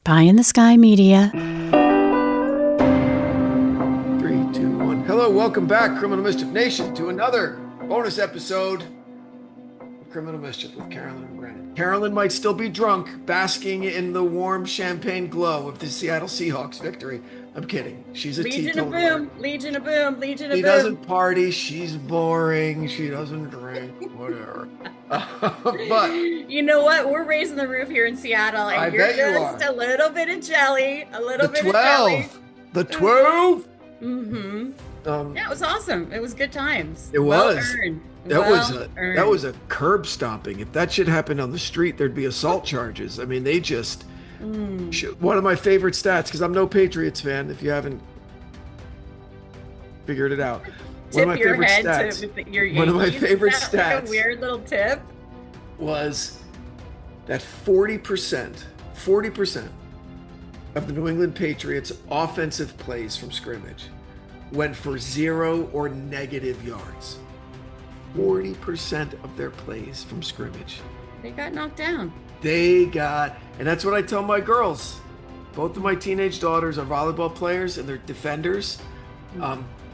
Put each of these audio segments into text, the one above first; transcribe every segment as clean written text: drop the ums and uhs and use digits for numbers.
Pie in the Sky Media. 3, 2, 1. Hello, welcome back, Criminal Mischief Nation, to another bonus episode of Criminal Mischief with Carolyn and Brennan. Carolyn might still be drunk, basking in the warm champagne glow of the Seattle Seahawks victory. I'm kidding. She's a Legion of teetotaler. Boom, Legion of Boom, Legion of She Boom. doesn't party. She's boring. She doesn't drink. Whatever. But You know what? We're raising the roof here in Seattle, I and you're bet you just are. a little bit of jelly, a little The bit of jelly. 12. The 12. Mm-hmm. Yeah, it was awesome. It was good times. It Well was. earned. That Well earned. was a curb stomping. If that shit happened on the street, there'd be assault charges. I mean, they just one of my favorite stats, because I'm no Patriots fan, if you haven't figured it out. One of Tip my your favorite head stats. to your One of my Yankees. favorite Is that like stats a weird little tip. was that 40% of the New England Patriots offensive plays from scrimmage went for 0 or negative yards. 40% of their plays from scrimmage. They got knocked down. And that's what I tell my girls. Both of my teenage daughters are volleyball players and they're defenders.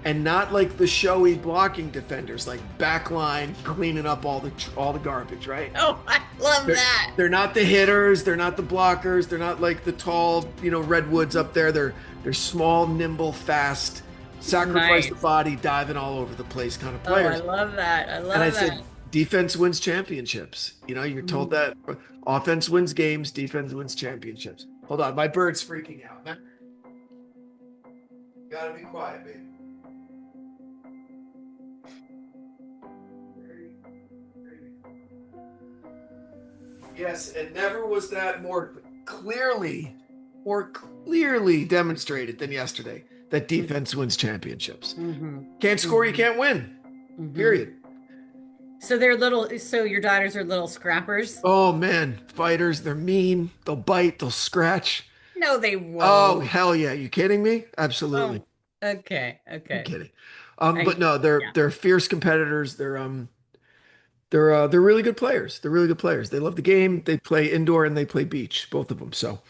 And not like the showy blocking defenders, like backline cleaning up all the garbage, right? Oh, I love that. They're not the hitters, they're not the blockers, they're not like the tall, redwoods up there. They're small, nimble, fast, sacrifice the body, diving all over the place kind of players. Oh, I love that. I love and I that. said, defense wins championships. You're told that offense wins games, defense wins championships. Hold on, my bird's freaking out, man. Gotta be quiet, baby. Yes, and never was that more clearly demonstrated than yesterday that defense wins championships. Can't score, you can't win. Period. So so your daughters are little scrappers? Oh man, fighters, they're mean, they'll bite, they'll scratch. No, they won't. Oh, hell yeah. You kidding me? Absolutely. Oh, okay. I'm kidding. But no, they're fierce competitors. They're really good players. They're really good players. They love the game. They play indoor and they play beach, both of them. So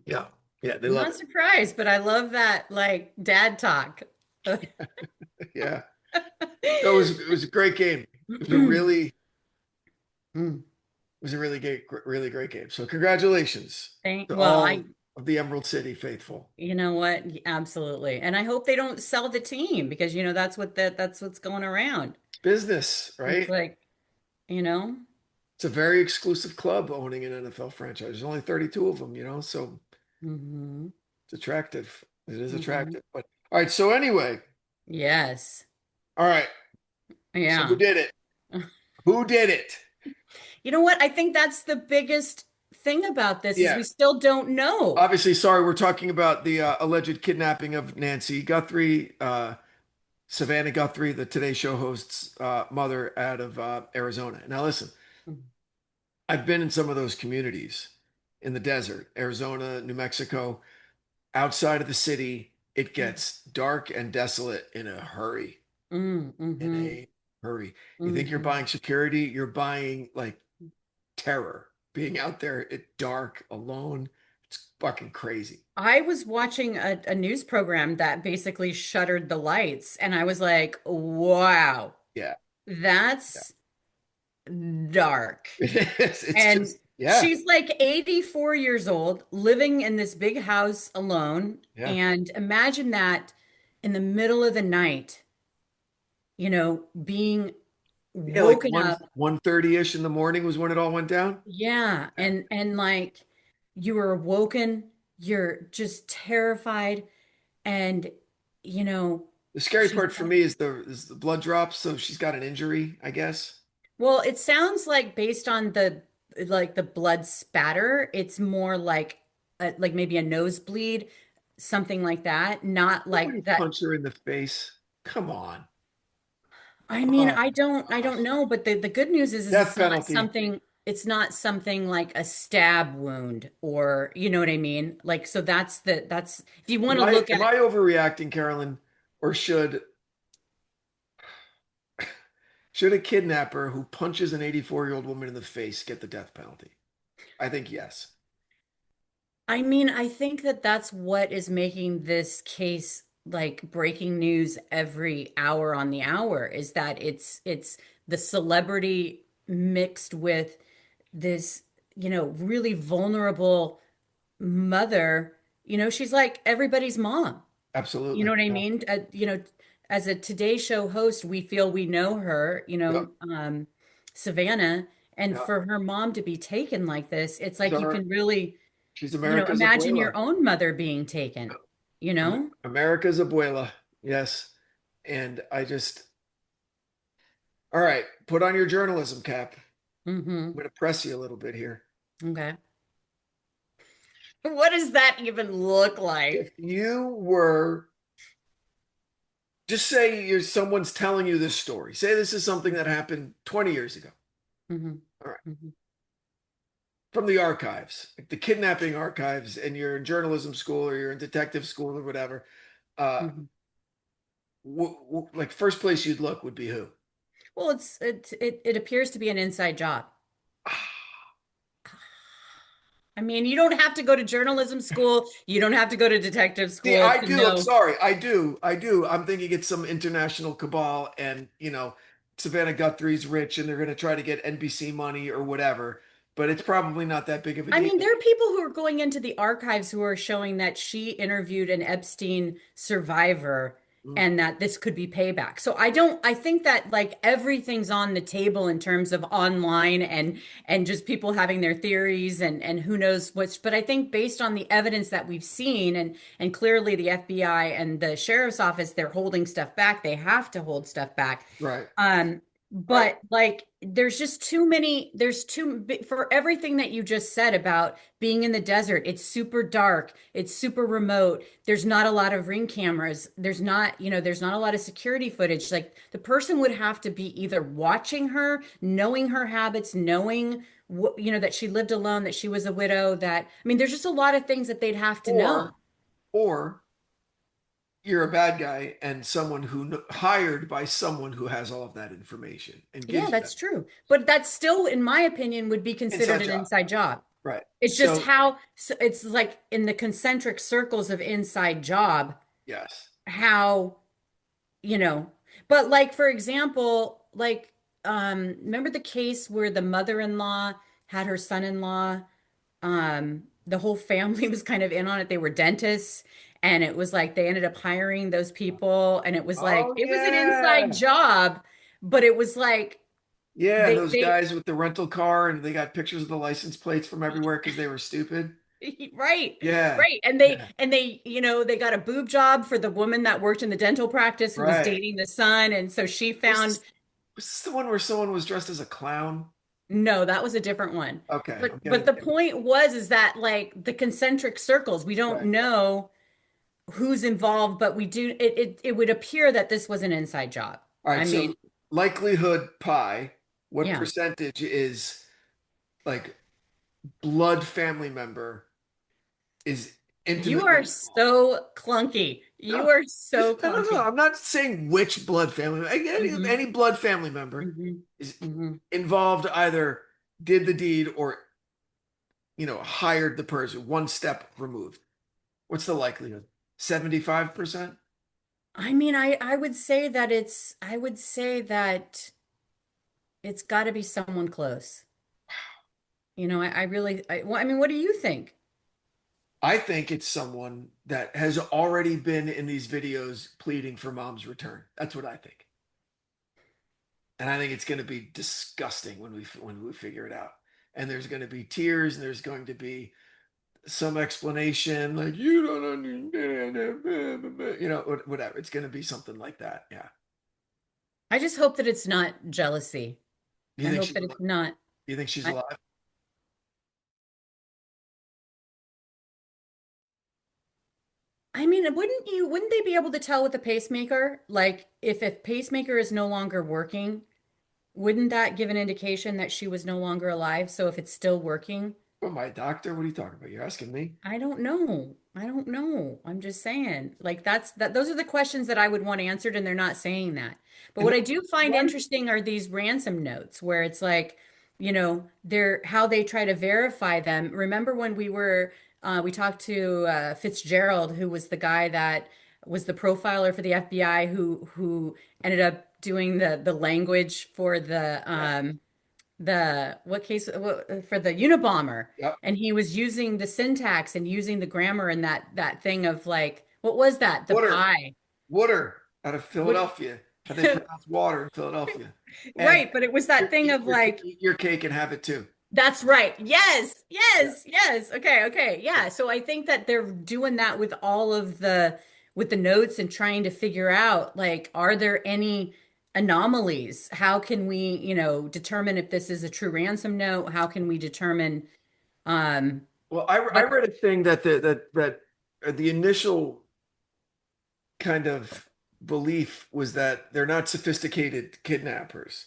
yeah, they I'm love not it. surprised, but I love that like dad talk. Yeah. It was a great game. It was a really really great game. So congratulations to all of the Emerald City faithful. You know what? Absolutely. And I hope they don't sell the team because that's what's going around. It's business, right? It's like, it's a very exclusive club owning an NFL franchise. There's only 32 of them, so it's attractive. It is attractive. But all right, so anyway. Yes. All right. Yeah. So who did it? Who did it? You know what? I think that's the biggest thing about this is we still don't know. Obviously, sorry, we're talking about the alleged kidnapping of Nancy Guthrie, Savannah Guthrie, the Today Show host's mother out of Arizona. Now, listen, I've been in some of those communities in the desert, Arizona, New Mexico, outside of the city. It gets dark and desolate in a hurry. In a hurry. You think you're buying security? You're buying like terror. Being out there at dark, alone, it's fucking crazy. I was watching a news program that basically shuttered the lights, and I was like, wow. Yeah. That's dark. It's she's like 84 years old, living in this big house alone. Yeah. And imagine that in the middle of the night, being woken like up. 1:30-ish in the morning was when it all went down. Yeah. And like you were woken, you're just terrified. And the scary part for me is the blood drops. So she's got an injury, I guess. Well, it sounds like based on the blood spatter, it's more like maybe a nosebleed, something like that. Not like that. Punch her in the face. Come on. I mean, I don't know, but the good news is it's not something like a stab wound or you know what I mean? Like, so that's if you want to look at am I overreacting, Carolyn, or should a kidnapper who punches an 84-year-old woman in the face get the death penalty? I think yes. I mean, I think that that's what is making this case like breaking news every hour on the hour is that it's the celebrity mixed with this, really vulnerable mother. She's like everybody's mom. You know Absolutely. what I Yeah. mean? As a Today Show host, we feel we know her, Yep. Savannah, and Yeah. for her mom to be taken like this, it's She's like you our, can really, she's America's imagine abuela. your own mother being taken, you know? America's abuela. Yes. And all right, put on your journalism cap. Hmm. I'm going to press you a little bit here. Okay. What does that even look If like? you were, just say someone's telling you this story. Say this is something that happened 20 years ago. Hmm. All right. Hmm. From the archives, like the kidnapping archives, and you're in journalism school or you're in detective school or whatever. Uh, Hmm. like first place you'd look would be who? Well, it appears to be an inside job. I mean, you don't have to go to journalism school. You don't have to go to detective See, school I to do. I'm know. sorry. I do. I'm thinking it's some international cabal, and Savannah Guthrie's rich, and they're going to try to get NBC money or whatever. But it's probably not that big of a I deal. mean, there are people who are going into the archives who are showing that she interviewed an Epstein survivor Mm. and that this could be payback. So I think that like everything's on the table in terms of online and just people having their theories and who knows what's, but I think based on the evidence that we've seen and clearly the FBI and the sheriff's office, they're holding stuff back. They have to hold stuff back. Right. Um, Right. but like, there's just too many, for everything that you just said about being in the desert. It's super dark. It's super remote. There's not a lot of ring cameras. There's not a lot of security footage. Like the person would have to be either watching her, knowing her habits, knowing that she lived alone, that she was a widow, I mean, there's just a lot of things that they'd have to know. Or, or you're a bad guy and someone hired by someone who has all of that information and Yeah, gives you that that's true. But that still, in my opinion, would be considered inside an job. inside job. Right. It's just So, how so it's like in the concentric circles of inside job, yes. how, you know, but like for example, like remember the case where the mother-in-law had her son-in-law, the whole family was kind of in on it. They were dentists, and it was like they ended up hiring those people, and it was like Oh it was an inside yeah. job, but it was like Yeah, and those they guys with the rental car and they got pictures of the license plates from everywhere because they were stupid. Right, Yeah. right. They got a boob job for the woman that worked in the dental practice who was Right. dating the son. And so she Was found, this was this the one where someone was dressed as a clown? no, that was a different one. Okay, But I'm but getting the point was is that like the concentric circles, we don't right. know who's involved, but we do it would appear that this was an inside job. All I right, so mean, likelihood pie, what yeah. percentage is like blood family member is You intimately are involved? so clunky. You No, are so no. clunky. I'm not saying which blood family. Any Hmm. blood family member Hmm. is Hmm. involved, either did the deed or hired the person one step removed. What's the likelihood? 75%? I mean, I would say that it's got to be someone close. I really, well, I mean, what do you think? I think it's someone that has already been in these videos pleading for mom's return. That's what I think. And I think it's going to be disgusting when we figure it out. And there's going to be tears and there's going to be some explanation like you don't understand, whatever. It's going to be something like that. Yeah. I just hope that it's not jealousy. You I think hope she's that alive? it's not. You think she's I, alive? I mean, wouldn't they be able to tell with the pacemaker? Like, if a pacemaker is no longer working, wouldn't that give an indication that she was no longer alive? So if it's still working, Oh, my doctor? What are you talking about? You're asking me? I don't know. I don't know. I'm just saying, like those are the questions that I would want answered, and they're not saying that. But And what I do find why? interesting are these ransom notes where it's like, their how they try to verify them. Remember when we talked to Fitzgerald, who was the guy that was the profiler for the FBI, who ended up doing the language for Yeah. the what case for the Unabomber, Yep. and he was using the syntax and using the grammar and that thing of like, what was that? The Water. pie. Water out of What Philadelphia. How they pronounce water in Philadelphia. And right, but it was that thing of like, eat your cake and have it too. that's right. Yes, Yeah. yes, yes. Okay, okay. Yeah. So I think that they're doing that with all of the notes and trying to figure out like, are there any anomalies? How can we, determine if this is a true ransom note? How can we determine Well, I what read a thing that the initial kind of belief was that they're not sophisticated kidnappers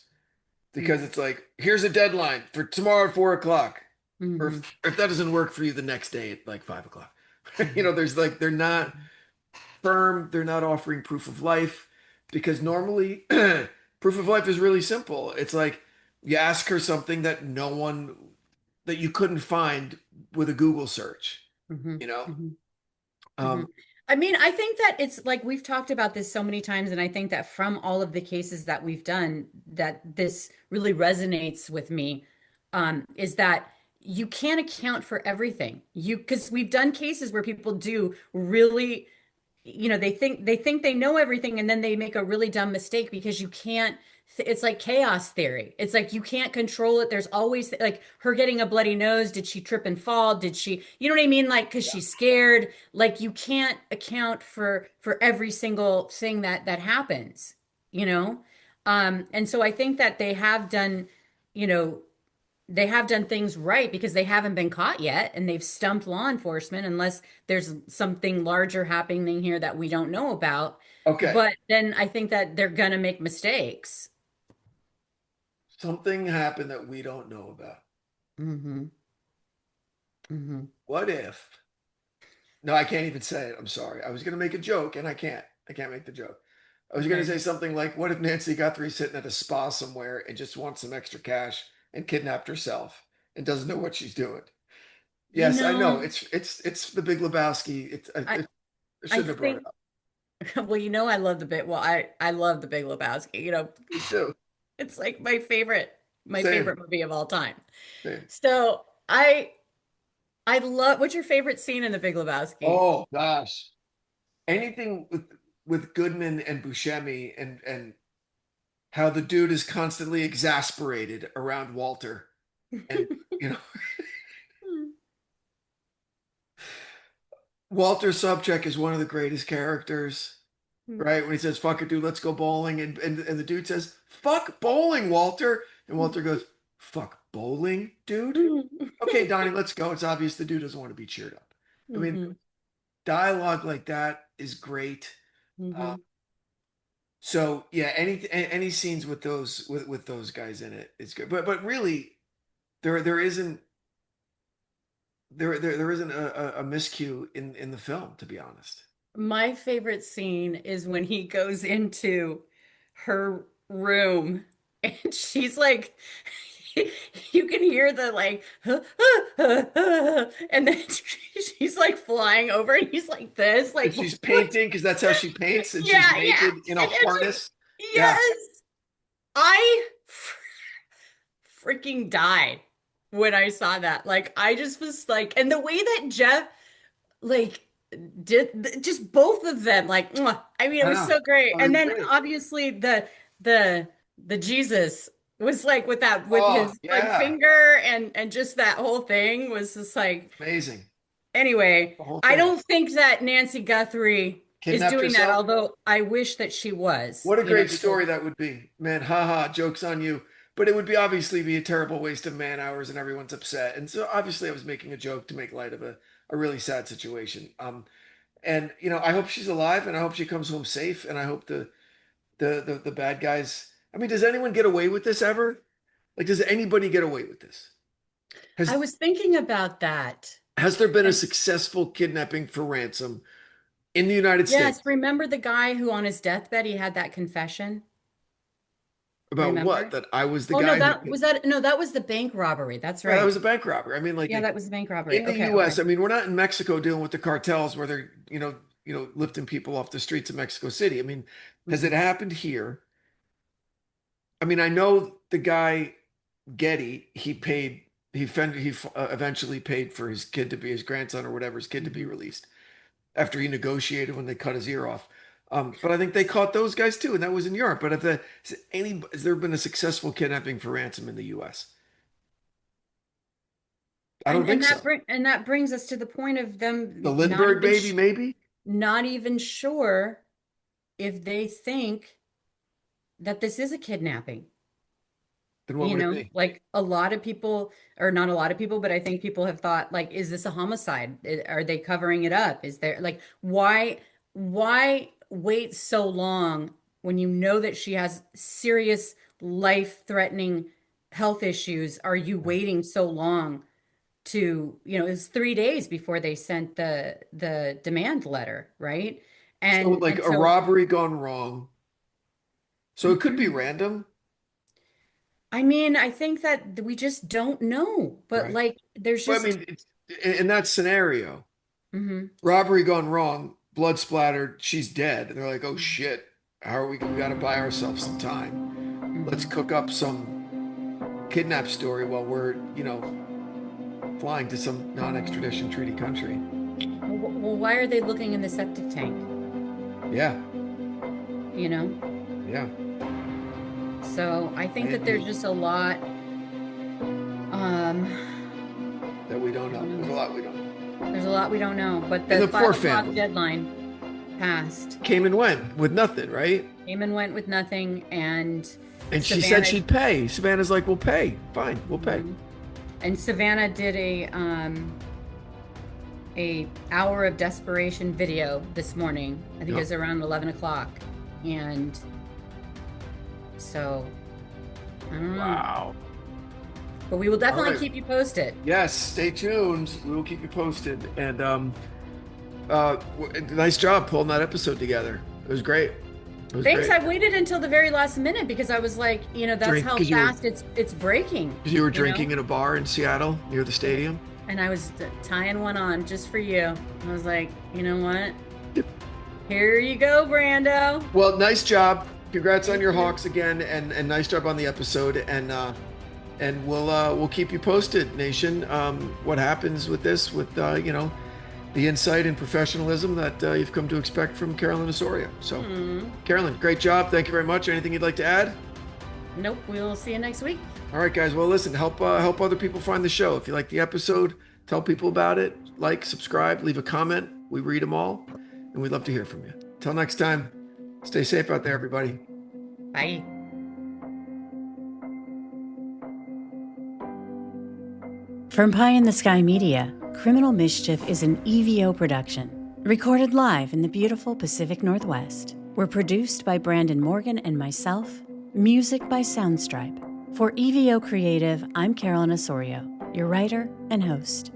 because it's like, here's a deadline for tomorrow at 4 o'clock. Or Mhm, if that doesn't work for you the next day at like 5 o'clock. mhm, There's like, they're not firm, they're not offering proof of life because normally proof of life is really simple. It's like you ask her something that no one that you couldn't find with a Google search, mhm, you know? mhm, Um, mhm. I mean, I think that it's like we've talked about this so many times, and I think that from all of the cases that we've done, that this really resonates with me, is that you can't account for everything. Because we've done cases where people do really, they think they know everything, and then they make a really dumb mistake because you can't. It's like chaos theory. It's like you can't control it. There's always like her getting a bloody nose. Did she trip and fall? Did she, you know what I mean? Like, because she's scared. Like, you can't account for every single thing that happens, you know? And so I think that you know, they have done things right because they haven't been caught yet, and they've stumped law enforcement unless there's something larger happening here that we don't know about. okay, But then I think that they're gonna make mistakes. something happened that we don't know about. Hmm. Hmm. What if? No, I can't even say it. I'm sorry. I was going to make a joke and I can't. I can't make the joke. I was going to Okay. say something like, what if Nancy Guthrie's sitting at a spa somewhere and just wants some extra cash and kidnapped herself and doesn't know what she's doing? You Yes, I know. know, It's the Big Lebowski. I I I shouldn't have brought it think up. well, I love the bit. Well, I love the Big Lebowski. Me too. It's like my favorite Same. movie of all time. Same. So I love. What's your favorite scene in the Big Lebowski? Oh gosh. Anything with Goodman and Buscemi and how the dude is constantly exasperated around Walter and you know Walter Sobchak is one of the greatest characters, right? When he says, fuck it, dude, let's go bowling. And the dude says, fuck bowling, Walter. And Walter goes, fuck bowling, dude? Okay, Donnie, let's go. It's obvious the dude doesn't want to be cheered up. I mean, Hmm. dialogue like that is great. Uh, Hmm. so yeah, any scenes with those guys in it is good. But really, there isn't there isn't a miscue in the film, to be honest. My favorite scene is when he goes into her room and she's like, you can hear the like, and then she's like flying over and he's like this, And like, she's what? painting because that's how she paints, and she's Yeah, yeah. naked in a And then harness. Yeah, yes, I freaking died when I saw that. Like, I just was like, and the way that Jeff, like, did just both of them, like, mwah. I mean, it I was know. so great. Oh, And it's then great. obviously the the Jesus was like with Oh, his like yeah. finger, and just that whole thing was just like, Amazing. anyway, The whole I thing. don't think that Nancy Guthrie is Kidnapped doing that, herself. although I wish that she was, What a great because story that would be. Man, haha, joke's on you. But it would be obviously be a terrible waste of man hours and everyone's upset. And so obviously I was making a joke to make light of a really sad situation. And I hope she's alive and I hope she comes home safe and I hope the bad guys. I mean, does anyone get away with this ever? Like, does anybody get away with this? I Has was thinking about that. has there been a And successful kidnapping for ransom in the United yes, States? remember the guy who on his deathbed he had that confession? About what? Remember? That I was the Oh no, guy who, that was the bank robbery. That's right, I was right. a bank robber. I mean, like Yeah, that was the bank robbery. in the Okay, US, okay. I mean, we're not in Mexico dealing with the cartels where they're, lifting people off the streets of Mexico City. I mean, has it Hmm. happened here? I mean, I know the guy Getty, he eventually paid for his kid to be his grandson or whatever, his kid to be Hmm. released after he negotiated when they cut his ear off. But I think they caught those guys too, and that was in Europe. But has there been a successful kidnapping for ransom in the US? I don't think so. And that brings us to the point of The them Lindbergh baby, maybe? not even sure if they think that this is a kidnapping. Then what You would it know, be? like a lot of people, or not a lot of people, but I think people have thought, like, is this a homicide? Are they covering it up? Is there like why wait so long when you know that she has serious life-threatening health issues? Are you waiting so long to, it's 3 days before they sent the demand letter, right? So like And a so robbery gone wrong. So it could be random, I mean, I think that we just don't know, but right? like there's But I just mean, in that scenario, mhm. robbery gone wrong, blood splattered, she's dead. And they're like, oh shit, how are we? We got to buy ourselves some time. Let's Mhm. cook up some kidnap story while we're, flying to some non-extradition treaty country. Well, why are they looking in the septic tank? Yeah, You know? yeah. So I think that there's Maybe just a lot. Um, that we don't I know. don't There's a know. lot we don't know. There's a lot we don't know. But And the the five poor o'clock family deadline passed. came and went with nothing, right? Came and went with nothing, and And she said Savannah. she'd pay. Savannah's like, we'll pay. Fine, we'll pay. Mhm. And Savannah did a hour of desperation video this morning. I think it Yep. was around 11 o'clock, and so I don't know. Wow. But we will All definitely right. keep you posted. Yes, stay tuned. We will keep you posted. And nice job pulling that episode together. It was great. It was Thanks. great. I waited until the very last minute because I was like, that's Drink how because fast it's breaking. you were drinking in a bar in Seattle near the stadium. And I was tying one on just for you. I was like, you know what? Here you go, Brando. Well, nice job. Congrats on Thank your you. Hawks again, and nice job on the episode. And we'll keep you posted, Nation. What happens with this, with the insight and professionalism that you've come to expect from Carolyn Ossorio. So, Carolyn, great job. Thank you very much. Anything you'd like to add? Nope. We'll see you next week. All right, guys. Well, listen, help other people find the show. If you like the episode, tell people about it. Like, subscribe, leave a comment. We read them all, and we'd love to hear from you. Till next time, stay safe out there, everybody. Bye. From Pie in the Sky Media, Criminal Mischief is an EVO production, recorded live in the beautiful Pacific Northwest. We're produced by Brandon Morgan and myself, music by Soundstripe. For EVO Creative, I'm Carolyn Ossorio, your writer and host.